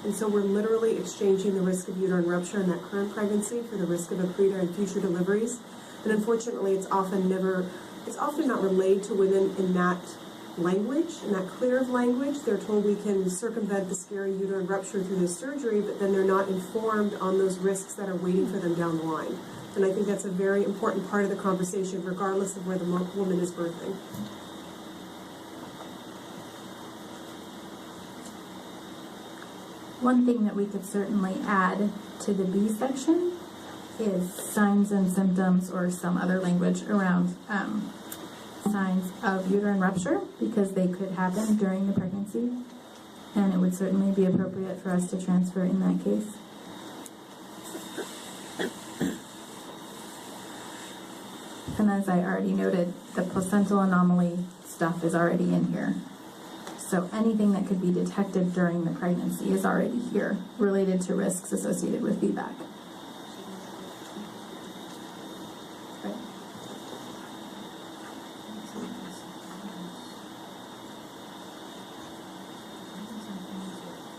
And so we're literally exchanging the risk of uterine rupture in that current pregnancy for the risk of a preterm and future deliveries. And unfortunately, it's often not relayed to women in that language, in that clear of language. They're told we can circumvent the scary uterine rupture through this surgery, but then they're not informed on those risks that are waiting for them down the line. And I think that's a very important part of the conversation, regardless of where the woman is birthing. One thing that we could certainly add to the B section is signs and symptoms, or some other language around signs of uterine rupture, because they could happen during the pregnancy, and it would certainly be appropriate for us to transfer in that case. And as I already noted, the placental anomaly stuff is already in here. So anything that could be detected during the pregnancy is already here, related to risks associated with VBAC. Right.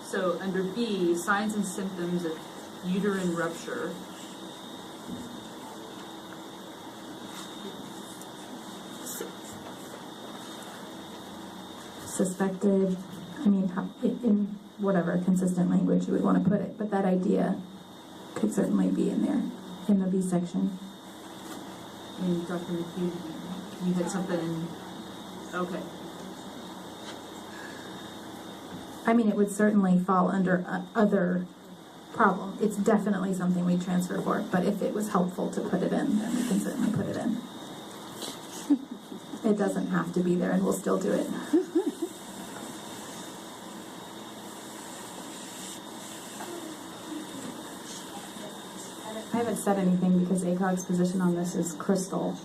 So under B, signs and symptoms of uterine rupture. Suspected, I mean, in whatever consistent language you would want to put it, but that idea could certainly be in there, in the B section. And Dr. McHugh, you had something, okay. I mean, it would certainly fall under other problem. It's definitely something we transfer for, but if it was helpful to put it in, then we can certainly put it in. It doesn't have to be there, and we'll still do it. I haven't said anything because ACOG's position on this is crystal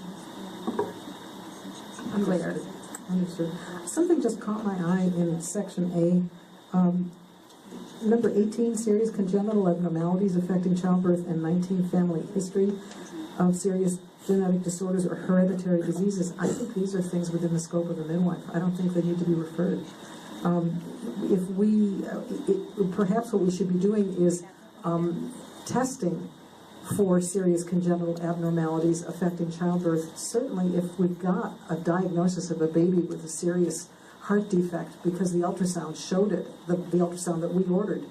clear. Understood. Something just caught my eye in section A. Number 18, serious congenital abnormalities affecting childbirth, and 19, family history of serious genetic disorders or hereditary diseases. I think these are things within the scope of the midwife. I don't think they need to be referred. Perhaps what we should be doing is testing for serious congenital abnormalities affecting childbirth. Certainly if we've got a diagnosis of a baby with a serious heart defect because the ultrasound showed it, the ultrasound that we ordered,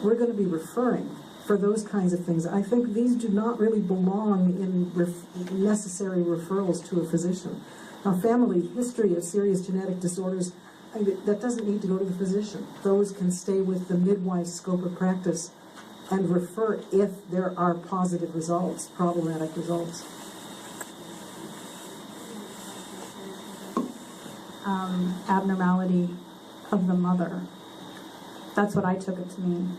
we're going to be referring for those kinds of things. I think these do not really belong in necessary referrals to a physician. Now, family history of serious genetic disorders, that doesn't need to go to the physician. Those can stay with the midwife's scope of practice and refer if there are positive results, problematic results. Abnormality of the mother. That's what I took it to mean.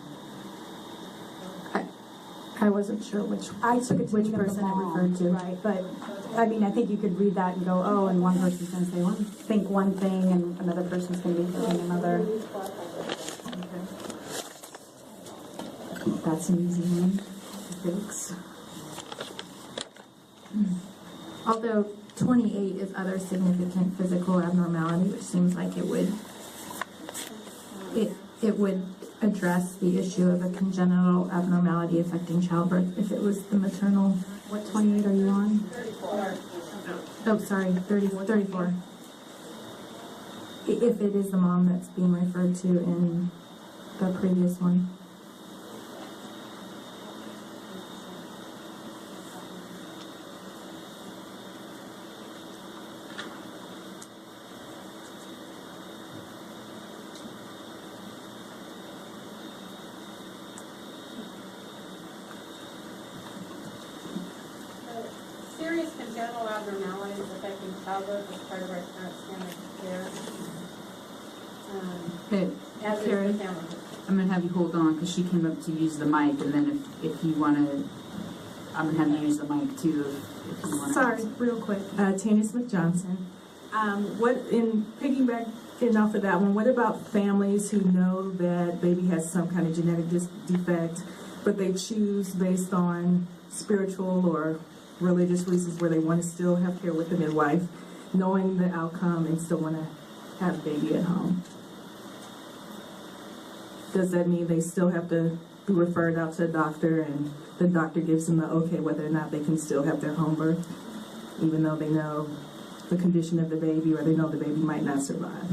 I wasn't sure which person it referred to. Right, but I mean, I think you could read that and go, oh, and one person's going to say think one thing, and another person's going to be thinking another. That's an easy one, thanks. Although 28 is other significant physical abnormality, which seems like it would address the issue of a congenital abnormality affecting childbirth if it was the maternal. What 28 are you on? 34. Oh, sorry, 34. If it is the mom that's being referred to in the previous one. Serious congenital abnormalities affecting childbirth as part of our current standard of care. As is Karen, the family. I'm going to have you hold on because she came up to use the mic, and then if you want to, I'm going to have you use the mic too if you want to. Sorry, real quick. Tanya Smith Johnson. What in piggybacking off of that one, what about families who know that baby has some kind of genetic defect, but they choose based on spiritual or religious reasons where they want to still have care with the midwife, knowing the outcome, and still want to have a baby at home? does that mean they still have to be referred out to a doctor and the doctor gives them the okay whether or not they can still have their home birth, even though they know the condition of the baby or they know the baby might not survive?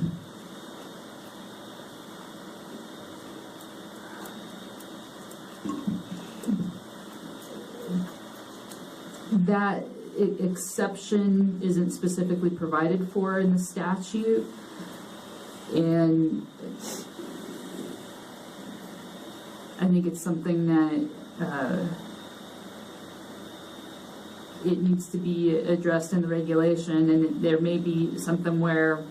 That exception isn't specifically provided for in the statute, and I think it's something that it needs to be addressed in the regulation, and there may be something where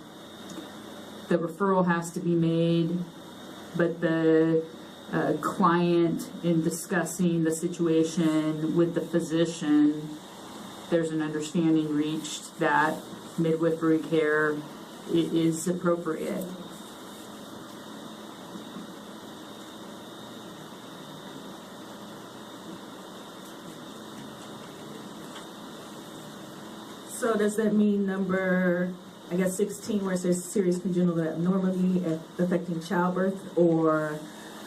the referral has to be made, but the client, in discussing the situation with the physician, there's an understanding reached that midwifery care is appropriate. So does that mean number, I guess 16, where it says serious congenital abnormality affecting childbirth, or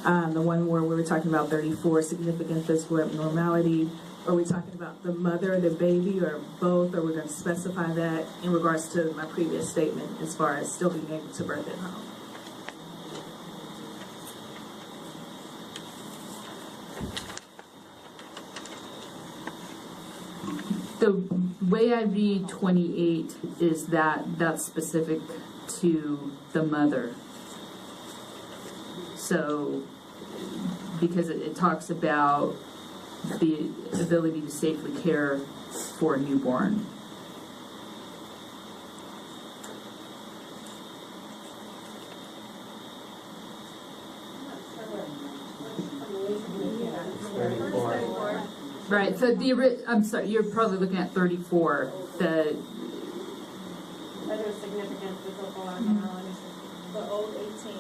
the one where we were talking about 34, significant physical abnormality? Are we talking about the mother or the baby, or both? Or we're going to specify that in regards to my previous statement as far as still being able to birth at home? The way I read 28 is that that's specific to the mother. So, because it talks about the ability to safely care for a newborn. Right, so I'm sorry, you're probably looking at 34, the, Other significant physical abnormalities. The old 18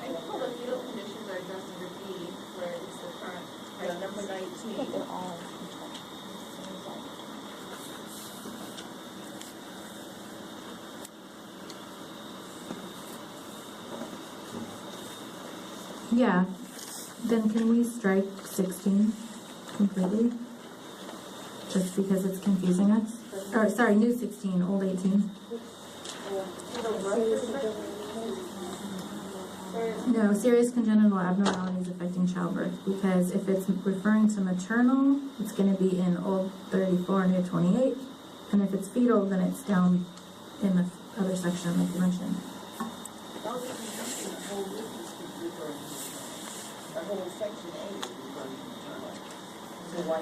and all the fetal conditions are addressed under B, where it's the current, right, number 19. They're all Yeah, then can we strike 16 completely? Just because it's confusing us? Or, sorry, new 16, old 18. No, serious congenital abnormalities affecting childbirth, because if it's referring to maternal, it's going to be in old 34, new 28, and if it's fetal, then it's down in the other section like you mentioned.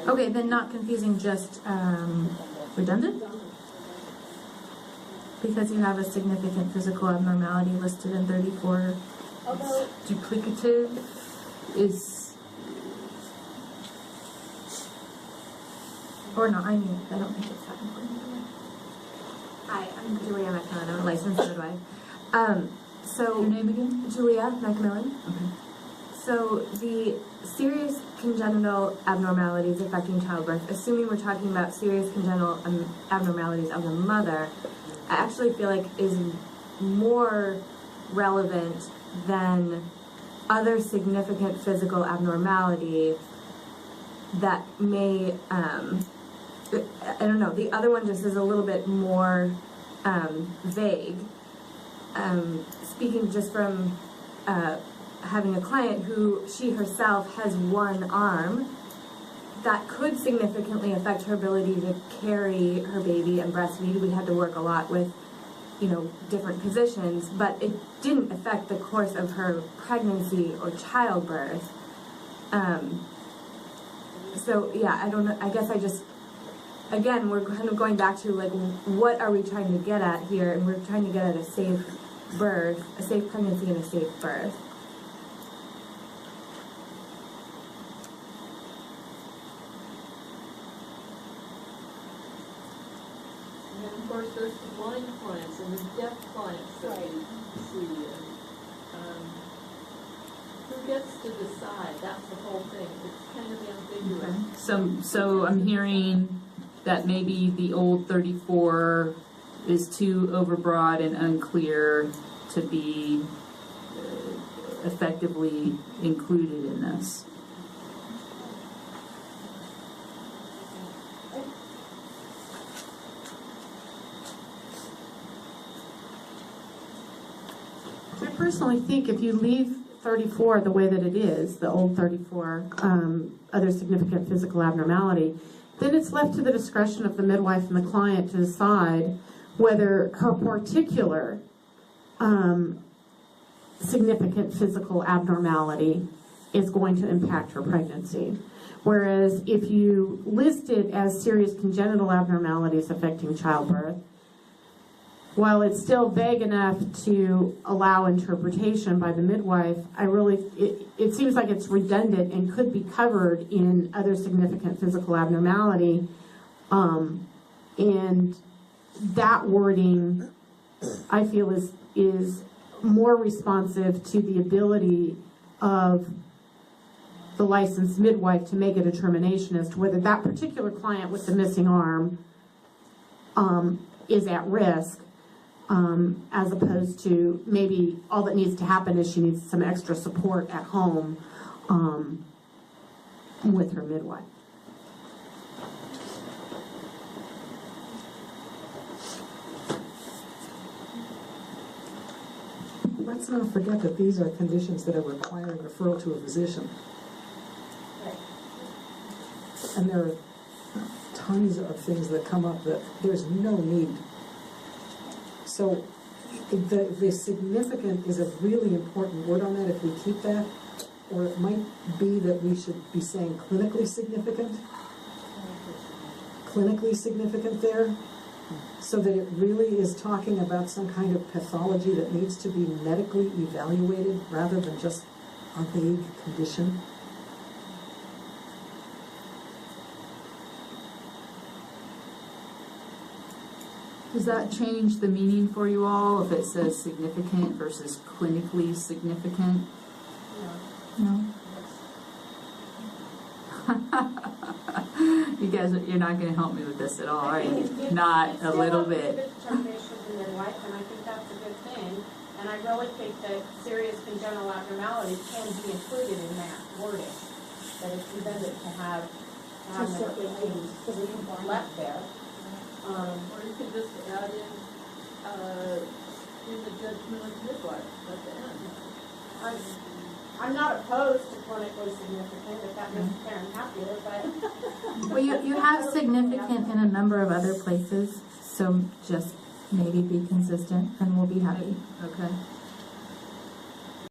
Okay, then not confusing, just redundant? Because you have a significant physical abnormality listed in 34. Although Duplicative is, Or not, I mean, I don't think it's that important. Hi, I'm Julia McMillan. I'm a licensed midwife. your name again? Julia McMillan. Okay. So the serious congenital abnormalities affecting childbirth, assuming we're talking about serious congenital abnormalities of the mother, I actually feel like is more relevant than other significant physical abnormality that may, I don't know, the other one just is a little bit more vague. Speaking just from having a client who she herself has one arm, that could significantly affect her ability to carry her baby and breastfeed. We had to work a lot with, different positions, but it didn't affect the course of her pregnancy or childbirth. So yeah, I don't know, I guess again, we're kind of going back to like, what are we trying to get at here? And we're trying to get at a safe birth, a safe pregnancy and a safe birth. And then, of course, there's the blind clients and the deaf clients that we see. And, who gets to decide? That's the whole thing. It's kind of ambiguous. So I'm hearing that maybe the old 34 is too overbroad and unclear to be effectively included in this. I personally think if you leave 34 the way that it is, the old 34, other significant physical abnormality, then it's left to the discretion of the midwife and the client to decide whether her particular significant physical abnormality is going to impact her pregnancy. Whereas if you list it as serious congenital abnormalities affecting childbirth, while it's still vague enough to allow interpretation by the midwife, it seems like it's redundant and could be covered in other significant physical abnormality. And that wording, I feel, is more responsive to the ability of the licensed midwife to make a determination as to whether that particular client with the missing arm is at risk. As opposed to maybe all that needs to happen is she needs some extra support at home with her midwife. Let's not forget that these are conditions that are requiring referral to a physician. And there are tons of things that come up that there's no need. So the significant is a really important word on that if we keep that, or it might be that we should be saying clinically significant there, so that it really is talking about some kind of pathology that needs to be medically evaluated rather than just a vague condition. Does that change the meaning for you all if it says significant versus clinically significant? No. You guys, you're not going to help me with this at all, are you? Not a little bit. Determination of the midwife, and I think that's a good thing. And I really think that serious congenital abnormalities can be included in that wording. That it's redundant to have number 15 left there. Or you could just add in the judgment of midwife at the end. I'm not opposed to clinically significant, if that makes the parent happier, but. Well, you have significant in a number of other places, so just maybe be consistent and we'll be happy. Okay.